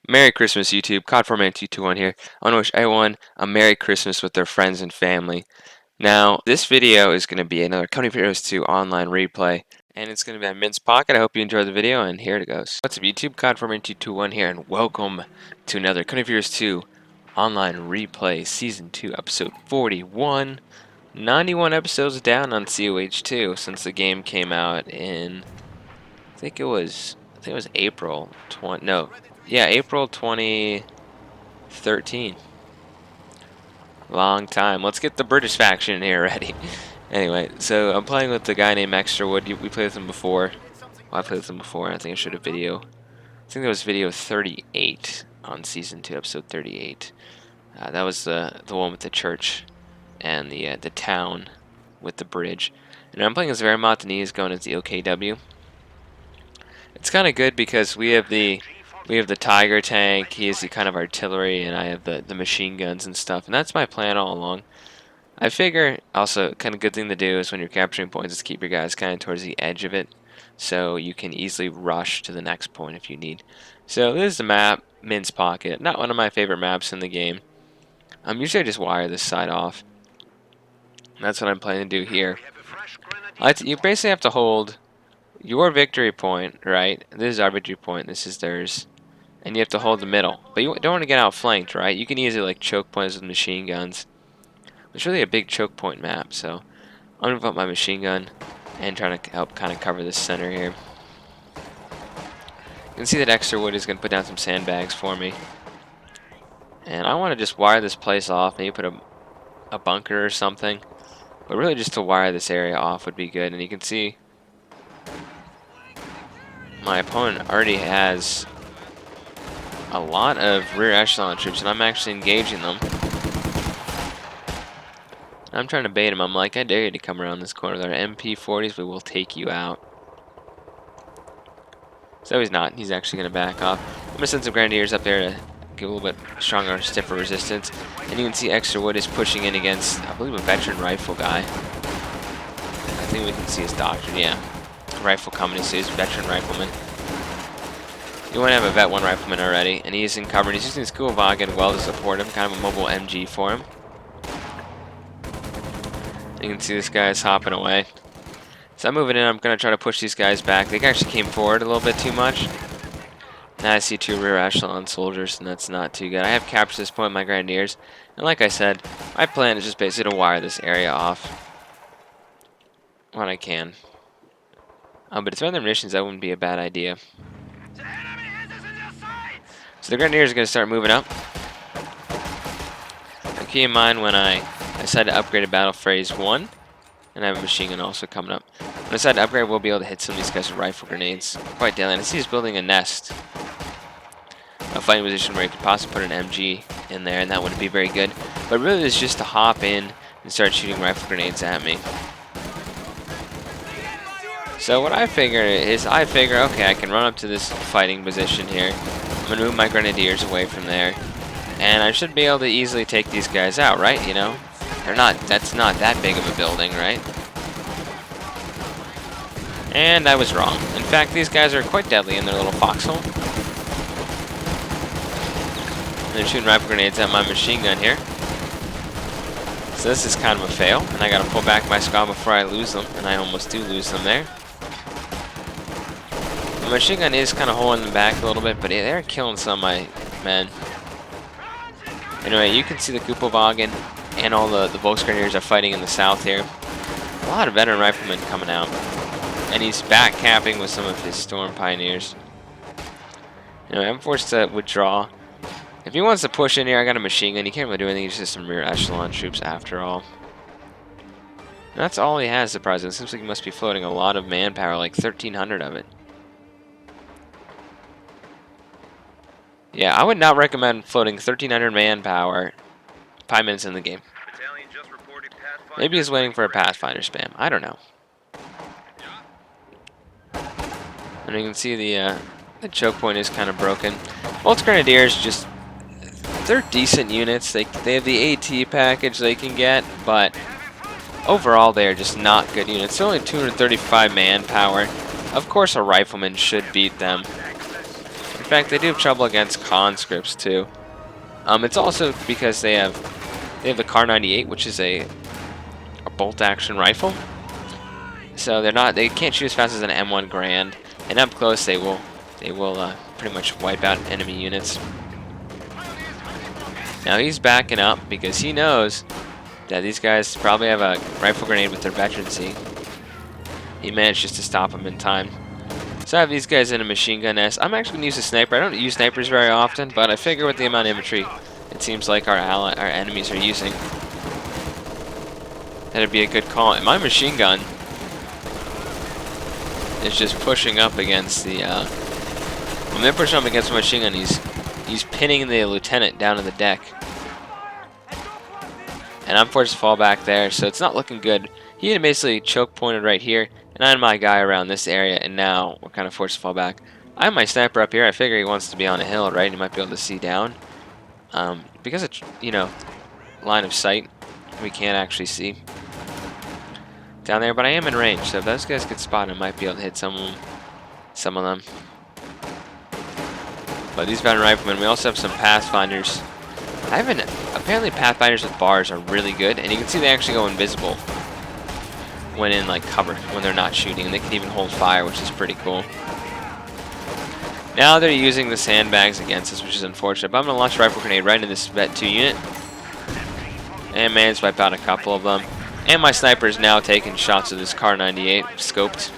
Merry Christmas, YouTube. COD4Man221 here. I want to wish everyone a Merry Christmas with their friends and family. Now, this video is going to be another Company of Heroes 2 online replay, and it's going to be on Minsk Pocket. I hope you enjoy the video, and here it goes. What's up, YouTube? COD4Man221 here, and welcome to another Company of Heroes 2 online replay, Season 2, Episode 41. 91 episodes down on COH 2 since the game came out in, I think it was April 20, no, yeah, April 2013. Long time. Let's get the British faction here ready. Anyway, so I'm playing with the guy named Extrawood. We played with him before. Well, I played with him before. I think I showed a video. I think that was video 38 on Season 2, Episode 38. That was the one with the church and the town with the bridge. And I'm playing as Vermont, and he's going as the OKW. It's kind of good because we have the Tiger tank, he has the kind of artillery, and I have the machine guns and stuff. And that's my plan all along. I figure also kind of good thing to do is when you're capturing points is keep your guys kind of towards the edge of it, so you can easily rush to the next point if you need. So this is the map, Minsk Pocket. Not one of my favorite maps in the game. Usually I just wire this side off. That's what I'm planning to do here. You basically have to hold your victory point, right? This is our victory point, this is theirs. And you have to hold the middle. But you don't want to get outflanked, right? You can easily like choke points with machine guns. It's really a big choke point map, so I'm going to put my machine gun and try to help kind of cover this center here. You can see that Extrawood is going to put down some sandbags for me. And I want to just wire this place off, maybe put a bunker or something. But really just to wire this area off would be good. And you can see my opponent already has a lot of rear echelon troops, and I'm actually engaging them. I'm trying to bait him. I'm like, I dare you to come around this corner. There are MP40s, we will take you out. So he's not. He's actually going to back off. I'm going to send some Grenadiers up there to give a little bit stronger, stiffer resistance. And you can see Extrawood is pushing in against, I believe, a veteran rifle guy. I think we can see his doctrine, yeah. Rifle company, so he's a veteran rifleman. You want to have a Vet 1 rifleman already, and he's in cover, and he's using his Kuhwagen well to support him, kind of a mobile MG for him. You can see this guy is hopping away. So I'm moving in, I'm going to try to push these guys back. They actually came forward a little bit too much. Now I see two rear echelon soldiers, and that's not too good. I have captured this point with my Grenadiers, and like I said, my plan is just basically to wire this area off when I can. But if they're on their missions, that wouldn't be a bad idea. So the Grenadiers are going to start moving up. Now keep in mind when I decide to upgrade a battle phase 1, and I have a machine gun also coming up. When I decide to upgrade, we'll be able to hit some of these guys with rifle grenades quite daily. And I see he's building a nest, a fighting position where he could possibly put an MG in there, and that wouldn't be very good. But really, it's just to hop in and start shooting rifle grenades at me. So what I figure is, okay, I can run up to this fighting position here. I'm going to move my Grenadiers away from there. And I should be able to easily take these guys out, right? You know? That's not that big of a building, right? And I was wrong. In fact, these guys are quite deadly in their little foxhole. They're shooting rifle grenades at my machine gun here. So this is kind of a fail, and I gotta pull back my squad before I lose them, and I almost do lose them there. The machine gun is kind of holding them back a little bit, but they're killing some of my men. Anyway, you can see the Kuhwagen and all the Volksgrenadiers are fighting in the south here. A lot of veteran riflemen coming out. And he's back camping with some of his Storm Pioneers. Anyway, I'm forced to withdraw. If he wants to push in here, I got a machine gun. He can't really do anything. He's just some rear echelon troops after all. And that's all he has, surprisingly. It seems like he must be floating a lot of manpower, like 1,300 of it. Yeah, I would not recommend floating 1,300 manpower 5 minutes in the game. Maybe he's waiting for a Pathfinder spam. I don't know. And you can see the choke point is kind of broken. Both Grenadiers just, they're decent units. They have the AT package they can get, but overall they are just not good units. They're only 235 manpower. Of course a rifleman should beat them. In fact, they do have trouble against conscripts too. It's also because they have the Kar 98, which is a bolt action rifle. So they can't shoot as fast as an M1 Grand, and up close they will pretty much wipe out enemy units. Now he's backing up because he knows that these guys probably have a rifle grenade with their veterancy. He managed just to stop them in time. So I have these guys in a machine gun nest. I'm actually going to use a sniper. I don't use snipers very often, but I figure with the amount of infantry it seems like our enemies are using, that'd be a good call. And my machine gun is just pushing up against the... when they're pushing up against the machine gun, he's pinning the lieutenant down on the deck. And I'm forced to fall back there, so it's not looking good. He had basically choke pointed right here, and I had my guy around this area, and now we're kind of forced to fall back. I have my sniper up here. I figure he wants to be on a hill, right? He might be able to see down. Because of, line of sight, we can't actually see down there, but I am in range, so if those guys get spotted, I might be able to hit some of them. But these veteran riflemen, we also have some pathfinders. Apparently pathfinders with bars are really good, and you can see they actually go invisible when in like cover, when they're not shooting, and they can even hold fire, which is pretty cool. Now they're using the sandbags against us, which is unfortunate, but I'm going to launch a rifle grenade right into this Vet 2 unit, and manage to wipe out a couple of them. And my sniper is now taking shots of this Kar 98, scoped.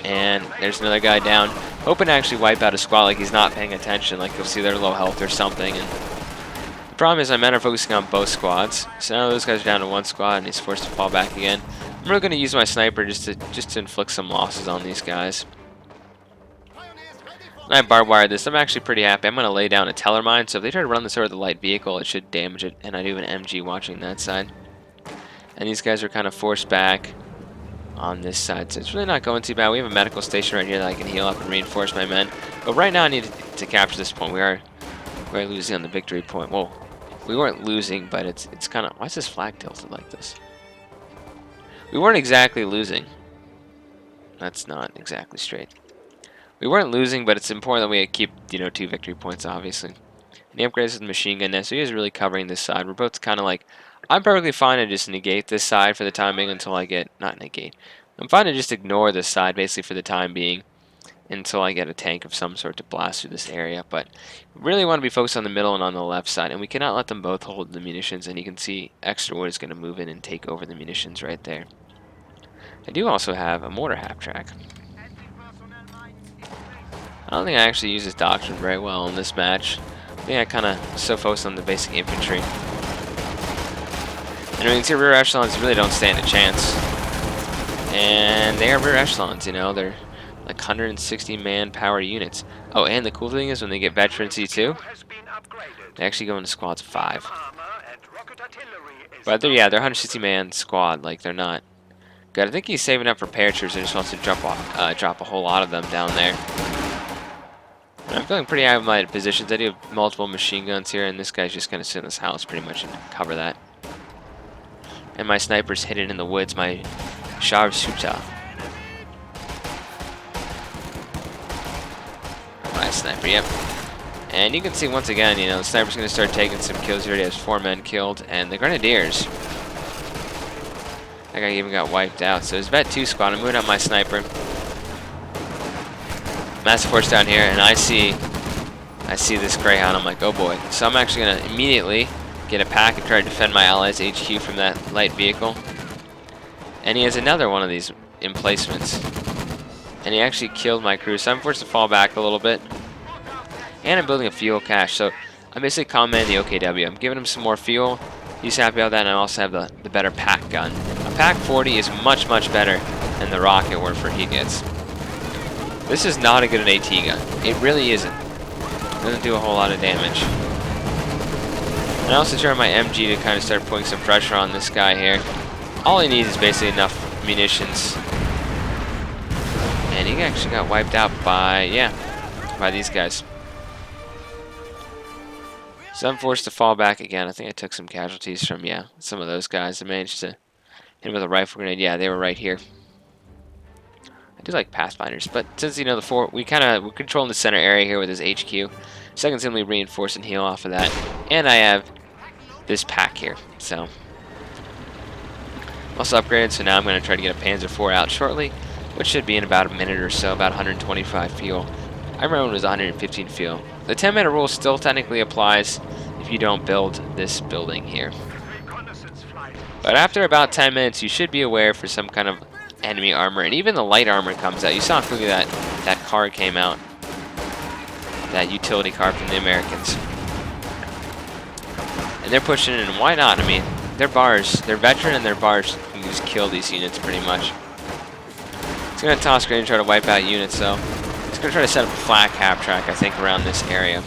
And there's another guy down. Hoping to actually wipe out a squad like he's not paying attention, like you'll see they're low health or something. And the problem is my men are focusing on both squads. So now those guys are down to one squad and he's forced to fall back again. I'm really going to use my sniper just to inflict some losses on these guys. And I barbed wired this. I'm actually pretty happy. I'm going to lay down a teller mine, so if they try to run this over the light vehicle, it should damage it. And I do have an MG watching that side. And these guys are kind of forced back on this side, so it's really not going too bad. We have a medical station right here that I can heal up and reinforce my men. But right now I need to capture this point. We're losing on the victory point. Well, we weren't losing, but it's kind of... Why is this flag tilted like this? We weren't exactly losing. That's not exactly straight. We weren't losing, but it's important that we keep, 2 victory points, obviously. And he upgrades with the machine gun now, so he is really covering this side. We're both kind of like... I'm perfectly fine to just negate this side for the time being until I get... Not negate. I'm fine to just ignore this side, basically, for the time being, until I get a tank of some sort to blast through this area. But we really want to be focused on the middle and on the left side, and we cannot let them both hold the munitions, and you can see Extra Wood is going to move in and take over the munitions right there. I do also have a mortar half-track. I don't think I actually use this doctrine very well in this match. I think I kind of so focused on the basic infantry. And you can see rear echelons really don't stand a chance. And they are rear echelons, they're like 160 manpower units. Oh, and the cool thing is when they get veterancy too, they actually go into squads of 5. But they're 160 man squad, like they're not good. I think he's saving up for paratroopers and just wants to drop a whole lot of them down there. And I'm feeling pretty high with my positions. I do have multiple machine guns here, and this guy's just going to sit in this house pretty much and cover that. And my sniper's hidden in the woods, my Sharpshooter. My sniper, yep. And you can see once again, the sniper's going to start taking some kills. He already has 4 men killed, and the Grenadiers, that guy even got wiped out. So his Vet 2 squad, I'm moving out my sniper. Massive force down here, and I see this Greyhound. I'm like, oh boy. So I'm actually going to immediately get a pack and try to defend my allies' HQ from that light vehicle. And he has another one of these emplacements. And he actually killed my crew, so I'm forced to fall back a little bit. And I'm building a fuel cache, so I'm basically commandeering the OKW. I'm giving him some more fuel. He's happy about that, and I also have the better pack gun. A pack 40 is much, much better than the rocket warfare he gets. This is not a good AT gun. It really isn't. It doesn't do a whole lot of damage. And I also turned my MG to kind of start putting some pressure on this guy here. All he needs is basically enough munitions. And he actually got wiped out by these guys. So I'm forced to fall back again. I think I took some casualties from, some of those guys. I managed to hit him with a rifle grenade. Yeah, they were right here. I do like Pathfinders, but since, you know, we're controlling the center area here with his HQ, so I can simply reinforce and heal off of that. And I have this pack here, so also upgraded, so now I'm going to try to get a Panzer IV out shortly, which should be in about a minute or so, about 125 fuel. I remember when it was 115 fuel. The 10-minute rule still technically applies if you don't build this building here. But after about 10 minutes, you should be aware for some kind of enemy armor, and even the light armor comes out. You saw how quickly that car came out, that utility car from the Americans. And they're pushing in, and why not? I mean, they're bars. They're veteran, and their bars can just kill these units pretty much. It's going to toss grenade and try to wipe out units, so it's going to try to set up a flat cap track, I think, around this area.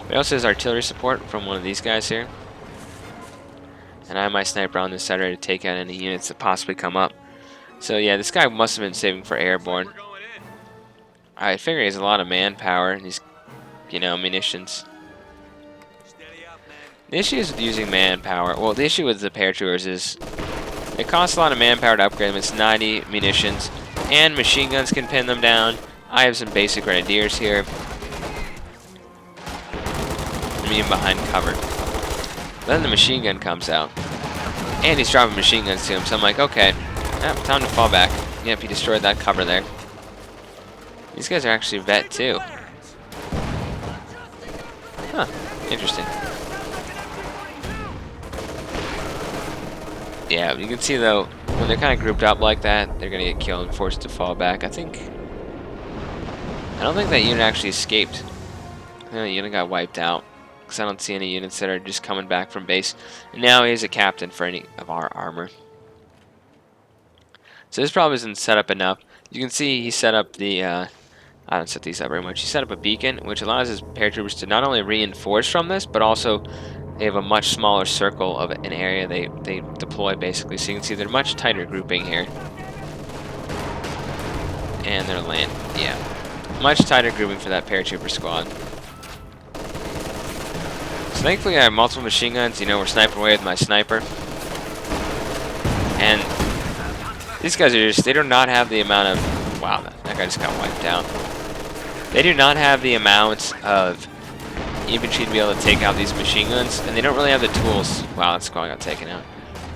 But also has artillery support from one of these guys here. And I have my sniper on this side ready to take out any units that possibly come up. So yeah, this guy must have been saving for airborne. I figure he has a lot of manpower and these, you know, munitions. The issue is with using manpower. Well, the issue with the paratroopers is it costs a lot of manpower to upgrade them. It's 90 munitions, and machine guns can pin them down. I have some basic grenadiers here. I'm even behind cover. Then the machine gun comes out, and he's dropping machine guns to him. So I'm like, okay, time to fall back. Yep, he destroyed that cover there. These guys are actually vet too. Huh, interesting. Yeah, you can see though, when they're kind of grouped up like that, they're gonna get killed and forced to fall back. I don't think that unit actually escaped. I think the unit got wiped out, because I don't see any units that are just coming back from base. And now he's a captain for any of our armor. So this probably isn't set up enough. You can see he set up the, I don't set these up very much. He set up a beacon, which allows his paratroopers to not only reinforce from this, but also they have a much smaller circle of an area they deploy, basically. So you can see they're much tighter grouping here. And they're land, yeah. Much tighter grouping for that paratrooper squad. So thankfully I have multiple machine guns. You know, we're sniping away with my sniper. And these guys are just, they do not have the amount of, wow, that guy just got wiped out. They do not have the amount of infantry to be able to take out these machine guns, and they don't really have the tools. Wow, that squad got taken out.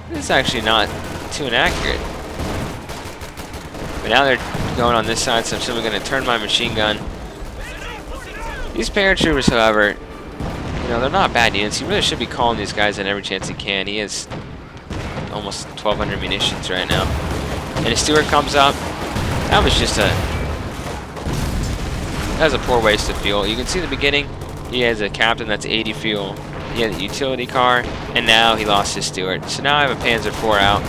This is actually not too inaccurate. But now they're going on this side, so I'm simply going to turn my machine gun. These paratroopers, however, you know, they're not bad units. You really should be calling these guys in every chance you can. He has almost 1,200 munitions right now. And his steward comes up. That was just that was a poor waste of fuel. You can see in the beginning, he has a captain that's 80 fuel. He had a utility car, and now he lost his steward. So now I have a Panzer IV out.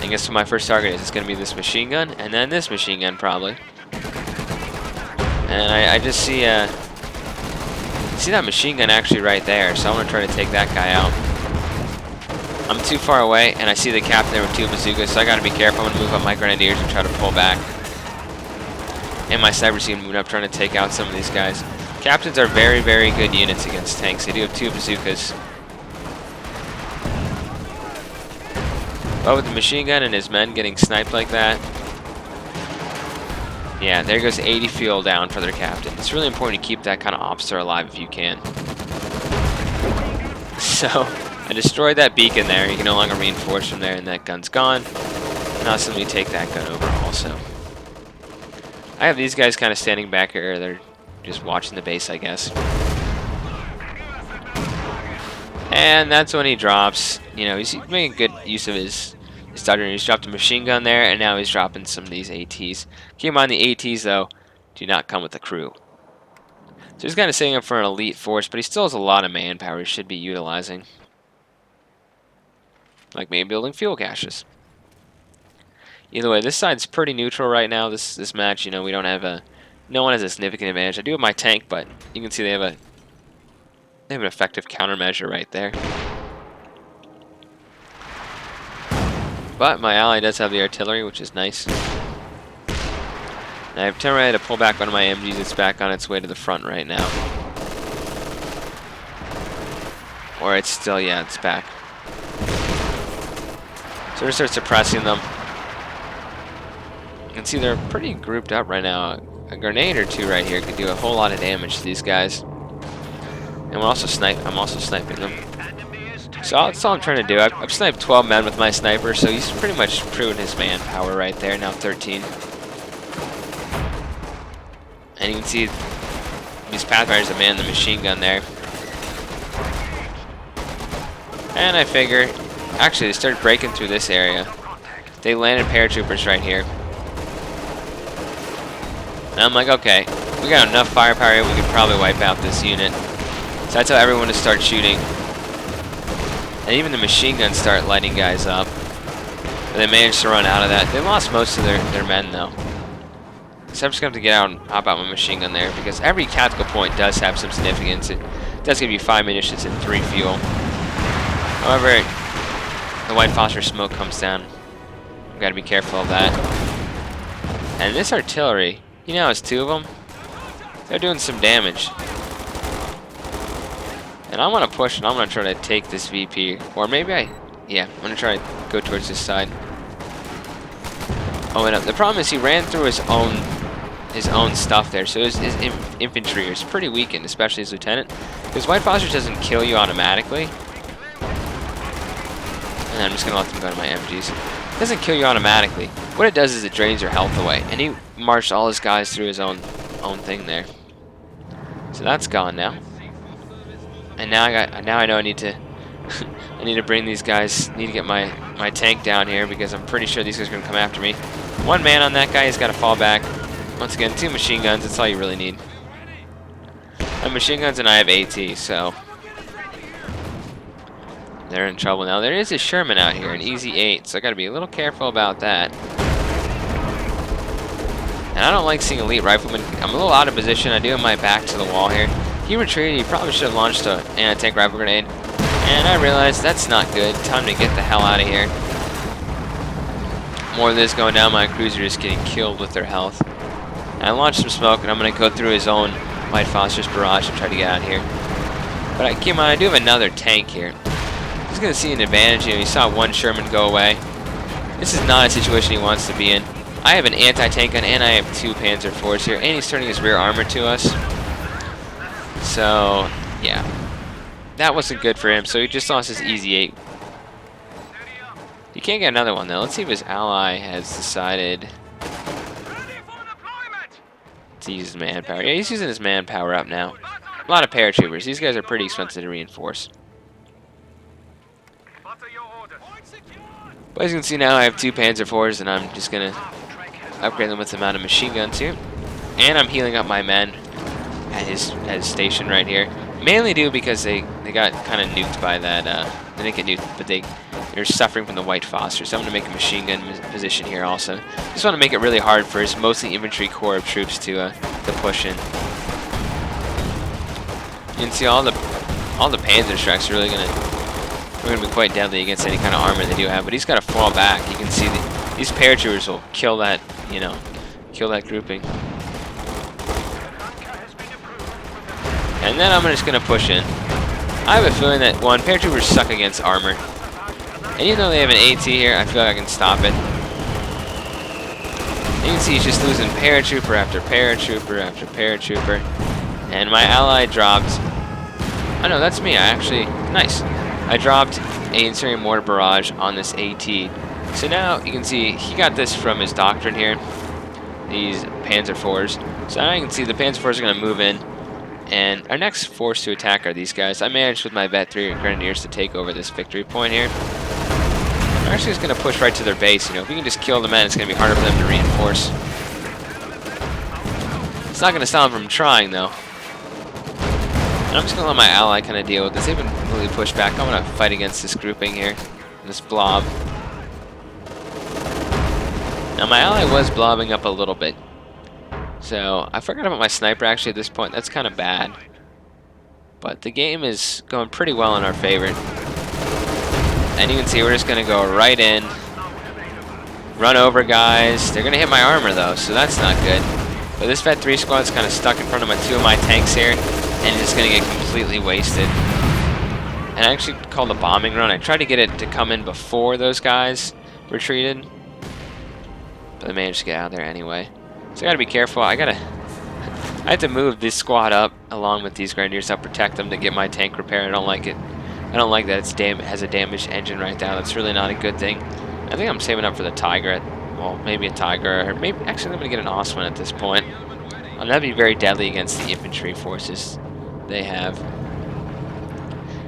And guess what my first target is? It's going to be this machine gun, and then this machine gun probably. And I just see that machine gun actually right there, so I'm going to try to take that guy out. I'm too far away, and I see the captain there with 2 bazookas, so I got to be careful. I'm going to move up my grenadiers and try to pull back. And my snipers even moving up, trying to take out some of these guys. Captains are very, very good units against tanks. They do have 2 bazookas. But with the machine gun and his men getting sniped like that, yeah, there goes 80 fuel down for their captain. It's really important to keep that kind of officer alive if you can. So, I destroyed that beacon there. You can no longer reinforce from there, and that gun's gone. And I'll simply take that gun over also. I have these guys kind of standing back here. They're just watching the base, I guess. And that's when he drops. You know, he's making good use of his stutter. He's dropped a machine gun there, and now he's dropping some of these ATs. Keep in mind, the ATs, though, do not come with the crew. So he's kind of setting up for an elite force, but he still has a lot of manpower he should be utilizing. Like maybe building fuel caches. Either way, this side's pretty neutral right now. This match, you know, we don't have no one has a significant advantage. I do have my tank, but you can see they have an effective countermeasure right there. But my ally does have the artillery, which is nice. And I have turned ready to pull back one of my MGs. It's back on its way to the front right now. Or it's still, yeah, it's back. So we're going to start suppressing them. You can see they're pretty grouped up right now. A grenade or two right here could do a whole lot of damage to these guys. And I'm also sniping them. So that's all I'm trying to do. I've sniped 12 men with my sniper, so he's pretty much proven his manpower right there. Now 13. And you can see these Pathfinders that man the machine gun there. And I figure, actually they started breaking through this area. They landed paratroopers right here. And I'm like, okay, we got enough firepower here, we could probably wipe out this unit. So I tell everyone to start shooting. And even the machine guns start lighting guys up. But they managed to run out of that. They lost most of their men though. So I'm just going to have to get out and hop out my machine gun there, because every tactical point does have some significance. It does give you 5 munitions and 3 fuel. However, the white phosphorus smoke comes down. I've got to be careful of that. And this artillery, you know, it's 2 of them. They're doing some damage. And I want to push, and I'm going to try to take this VP. Or maybe yeah, I'm going to try to go towards this side. Oh, and the problem is he ran through his own stuff there, so his infantry is pretty weakened, especially his lieutenant. Because white phosphorus doesn't kill you automatically. And I'm just going to let them go to my MGs. It doesn't kill you automatically. What it does is it drains your health away. And he marched all his guys through his own thing there. So that's gone now. And now I know I need to I need to bring these guys, need to get my tank down here, because I'm pretty sure these guys are going to come after me. 1 man on that guy, he's got to fall back. Once again, 2 machine guns, that's all you really need. I have machine guns and I have AT, so they're in trouble now. There is a Sherman out here, an easy 8, so I got to be a little careful about that. And I don't like seeing elite riflemen. I'm a little out of position. I do have my back to the wall here. He retreated. He probably should have launched an anti-tank rifle grenade. And I realized that's not good. Time to get the hell out of here. More of this going down. My cruiser is getting killed with their health. And I launched some smoke, and I'm going to go through his own white phosphorus barrage and try to get out of here. But I keep in mind, I do have another tank here. He's going to see an advantage. You know, he saw 1 Sherman go away. This is not a situation he wants to be in. I have an anti-tank gun, and I have 2 Panzer IVs here, and he's turning his rear armor to us. So, yeah. That wasn't good for him, so he just lost his easy 8. You can't get another one, though. Let's see if his ally has decided to use his manpower. Yeah, he's using his manpower up now. A lot of paratroopers. These guys are pretty expensive to reinforce. But as you can see now, I have 2 Panzer IVs, and I'm just going to upgrade them with the amount of machine guns here. And I'm healing up my men at his station right here. Mainly due because they got kind of nuked by that, they didn't get nuked, but they're suffering from the white phosphorus. So I'm going to make a machine gun position here also. Just want to make it really hard for his mostly infantry corps of troops to push in. You can see all the Panzer strikes are really going to be quite deadly against any kind of armor they do have, but he's got to fall back. You can see these paratroopers will kill that, you know, kill that grouping. And then I'm just going to push in. I have a feeling that, 1, paratroopers suck against armor. And even though they have an AT here, I feel like I can stop it. And you can see he's just losing paratrooper after paratrooper after paratrooper. And my ally dropped... Oh no, that's me. Nice. I dropped a incendiary mortar barrage on this AT. So now you can see he got this from his doctrine here. These Panzer IVs. So now you can see the Panzer IVs are going to move in. And our next force to attack are these guys. I managed with my Vet 3 Grenadiers to take over this victory point here. I'm actually just going to push right to their base. You know, if we can just kill the men, it's going to be harder for them to reinforce. It's not going to stop them from trying, though. And I'm just going to let my ally kind of deal with this. They've been really pushed back. I'm going to fight against this grouping here, this blob. Now, my ally was blobbing up a little bit. So, I forgot about my sniper actually at this point. That's kind of bad. But the game is going pretty well in our favor. And you can see we're just going to go right in. Run over guys. They're going to hit my armor though, so that's not good. But this Vet 3 squad's kind of stuck in front of 2 of my tanks here. And it's going to get completely wasted. And I actually called a bombing run. I tried to get it to come in before those guys retreated. but they managed to get out of there anyway. So I gotta be careful. I have to move this squad up along with these grenadiers to protect them to get my tank repaired. I don't like it. I don't like that it has a damaged engine right now. That's really not a good thing. I think I'm saving up for the Tiger. Well, maybe a Tiger, or maybe actually I'm gonna get an Osman at this point. That'd be very deadly against the infantry forces they have.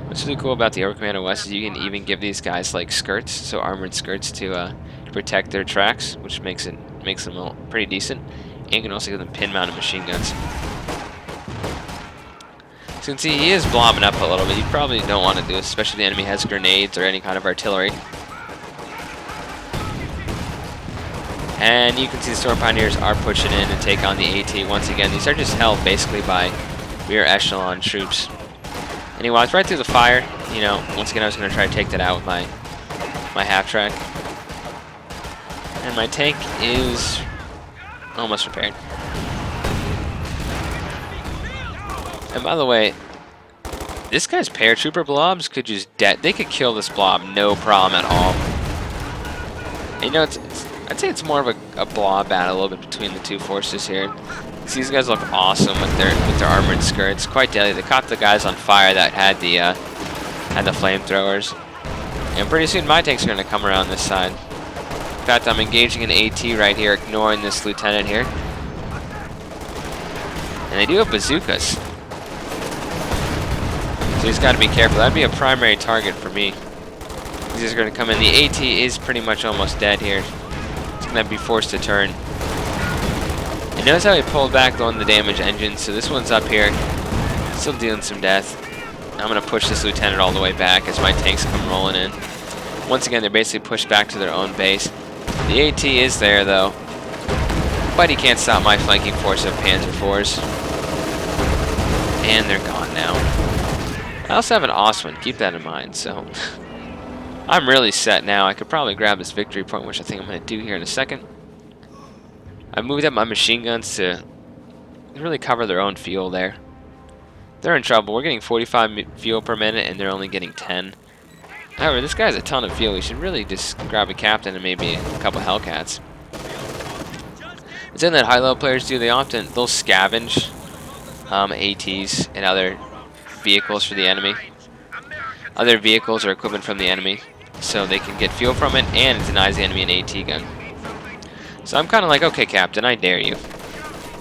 What's really cool about the Air Commando West is you can even give these guys like skirts, so armored skirts to protect their tracks, which makes them pretty decent. And you can also give them pin-mounted machine guns. So you can see he is blobbing up a little bit. You probably don't want to do this, especially if the enemy has grenades or any kind of artillery. And you can see the Storm Pioneers are pushing in to take on the AT once again. These are just held basically by rear echelon troops. And he walks right through the fire. You know, once again I was going to try to take that out with my half-track. And my tank is almost repaired. And by the way, this guy's paratrooper blobs could just they could kill this blob no problem at all. And you know, I'd say it's more of a blob battle a little bit between the two forces here. So these guys look awesome with their armored skirts, quite deadly. They caught the guys on fire that had the flamethrowers. And pretty soon my tanks are going to come around this side. In fact, I'm engaging an AT right here, ignoring this lieutenant here. And they do have bazookas. So he's got to be careful. That'd be a primary target for me. These are going to come in. The AT is pretty much almost dead here. It's going to be forced to turn. And notice how he pulled back on the damaged engine. So this one's up here, still dealing some death. I'm going to push this lieutenant all the way back as my tanks come rolling in. Once again, they're basically pushed back to their own base. The AT is there, though, but he can't stop my flanking force of Panzer IVs. And they're gone now. I also have an Osman, keep that in mind, so I'm really set now. I could probably grab this victory point, which I think I'm going to do here in a second. I moved up my machine guns to really cover their own fuel there. They're in trouble. We're getting 45 fuel per minute, and they're only getting 10. However, this guy has a ton of fuel. We should really just grab a captain and maybe a couple Hellcats. It's in that high-level players do. They'll scavenge ATs and other vehicles for the enemy. Other vehicles or equipment from the enemy, so they can get fuel from it, and it denies the enemy an AT gun. So I'm kind of like, okay, Captain, I dare you.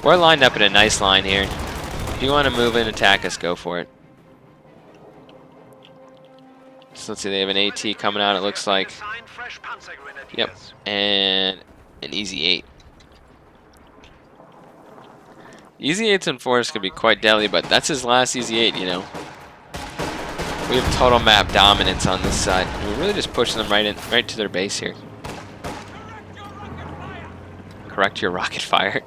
We're lined up in a nice line here. If you want to move in, attack us, go for it. So let's see, they have an AT coming out, it looks like. Yep, and an Easy 8. Easy 8s and 4s could be quite deadly, but that's his last Easy 8, you know. We have total map dominance on this side. We're really just pushing them right to their base here. Correct your rocket fire.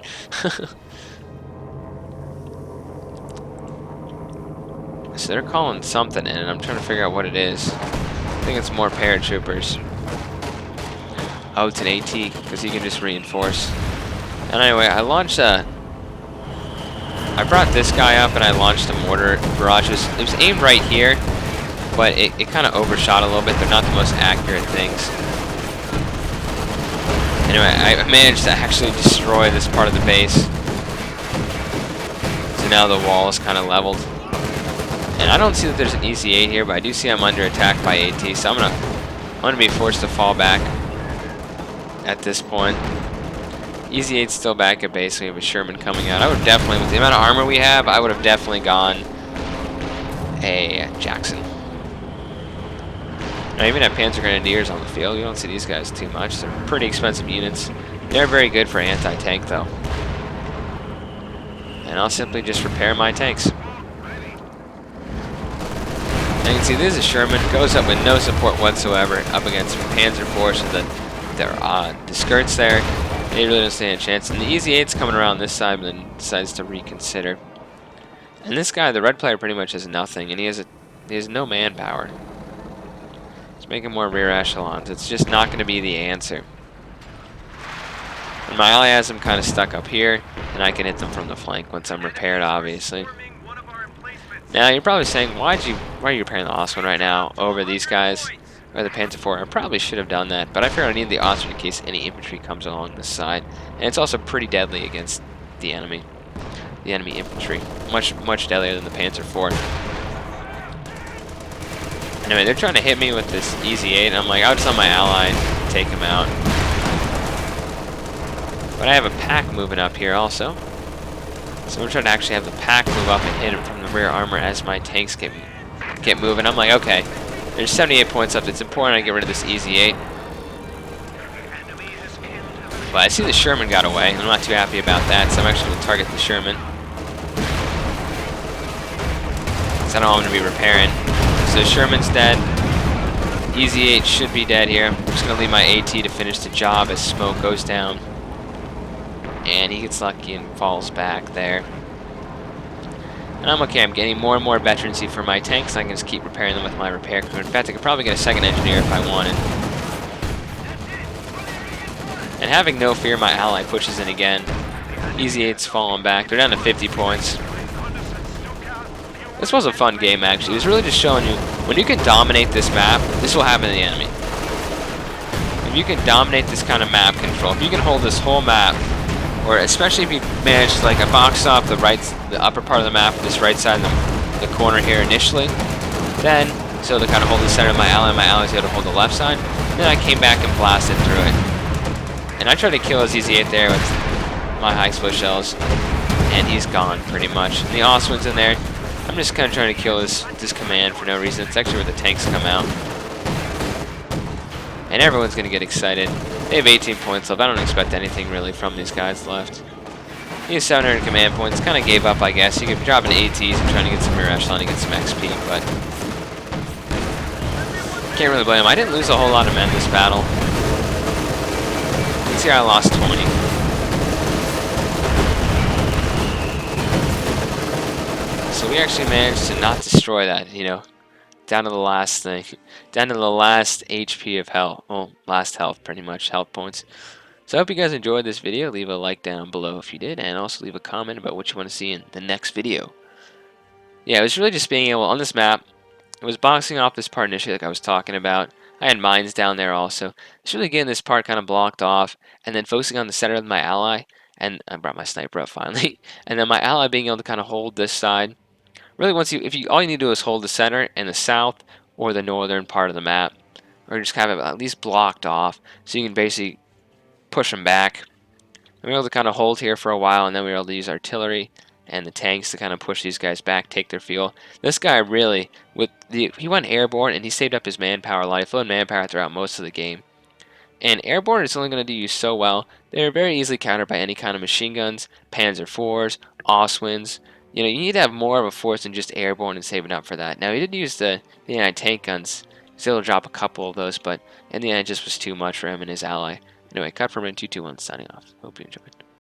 So they're calling something in, and I'm trying to figure out what it is. I think it's more paratroopers. Oh, it's an AT, because he can just reinforce. And anyway, I brought this guy up, and I launched a mortar barrages. It was aimed right here, but it kind of overshot a little bit. They're not the most accurate things. Anyway, I managed to actually destroy this part of the base. So now the wall is kind of leveled. And I don't see that there's an Easy 8 here, but I do see I'm under attack by AT, so I'm gonna be forced to fall back at this point. Easy 8's still back at base. We have a Sherman coming out. I would definitely, with the amount of armor we have, I would have definitely gone a Jackson. I even have Panzer Grenadiers on the field. You don't see these guys too much. They're pretty expensive units. They're very good for anti-tank, though. And I'll simply just repair my tanks. And you can see this is a Sherman. Goes up with no support whatsoever up against Panzer IV, so the skirts there, they really don't stand a chance. And the Easy 8's coming around this side, but then decides to reconsider. And this guy, the red player, pretty much has nothing, and he has no manpower. He's making more rear echelons. It's just not going to be the answer. And my ally has them kind of stuck up here, and I can hit them from the flank once I'm repaired, obviously. Now you're probably saying, why are you repairing the Osman right now over these guys, or the Panzer IV. I probably should have done that, but I figured I need the Austrian in case any infantry comes along this side. And it's also pretty deadly against the enemy infantry. Much deadlier than the Panzer IV. Anyway, they're trying to hit me with this Easy 8, and I'm like, I'll just let my ally take him out. But I have a pack moving up here also. So I'm trying to actually have the pack move up and hit him from the rear armor as my tanks get moving. I'm like, okay, there's 78 points up. It's important I get rid of this Easy 8. But I see the Sherman got away. I'm not too happy about that, so I'm actually going to target the Sherman. Because I don't want him to be repairing. So Sherman's dead. Easy 8 should be dead here. I'm just going to leave my AT to finish the job as smoke goes down. And he gets lucky and falls back there. And I'm okay. I'm getting more and more veterancy for my tanks. I can just keep repairing them with my repair crew. In fact, I could probably get a second engineer if I wanted. And having no fear, my ally pushes in again. Easy 8's falling back. They're down to 50 points. This was a fun game, actually. It was really just showing you, when you can dominate this map, this will happen to the enemy. If you can dominate this kind of map control, if you can hold this whole map, or especially if you manage to, like, box off the upper part of the map, this right side of the corner here initially, then, so to kind of hold the center of my ally's able to hold the left side, then I came back and blasted through it. And I tried to kill his Easy 8 there with my high explosive shells, and he's gone pretty much. And the Ostwind's in there. I'm just kind of trying to kill this command for no reason. It's actually where the tanks come out. And everyone's going to get excited. They have 18 points left. I don't expect anything really from these guys left. He has 700 command points. Kind of gave up, I guess. You could drop an ATs and trying to get some rear echelon and get some XP, but can't really blame him. I didn't lose a whole lot of men this battle. You can see I lost 20. So we actually managed to not destroy that, you know, down to the last thing, down to the last HP of health, well, last health, pretty much, health points. So I hope you guys enjoyed this video. Leave a like down below if you did, and also leave a comment about what you want to see in the next video. Yeah, it was really just being able, on this map, it was boxing off this part initially like I was talking about. I had mines down there also. It's really getting this part kind of blocked off, and then focusing on the center of my ally, and I brought my sniper up finally, and then my ally being able to kind of hold this side. Really, all you need to do is hold the center and the south or the northern part of the map, or just kind of at least blocked off, so you can basically push them back. And we were able to kind of hold here for a while, and then we were able to use artillery and the tanks to kind of push these guys back, take their fuel. This guy really, he went airborne and he saved up his manpower a lot. He flowed manpower throughout most of the game. And airborne is only going to do you so well. They're very easily countered by any kind of machine guns, Panzer IVs, Ostwinds. You know, you need to have more of a force than just airborne and saving up for that. Now, he did use the anti-tank guns. He was able to drop a couple of those, but in the end, it just was too much for him and his ally. Anyway, cut from 221 signing off. Hope you enjoyed.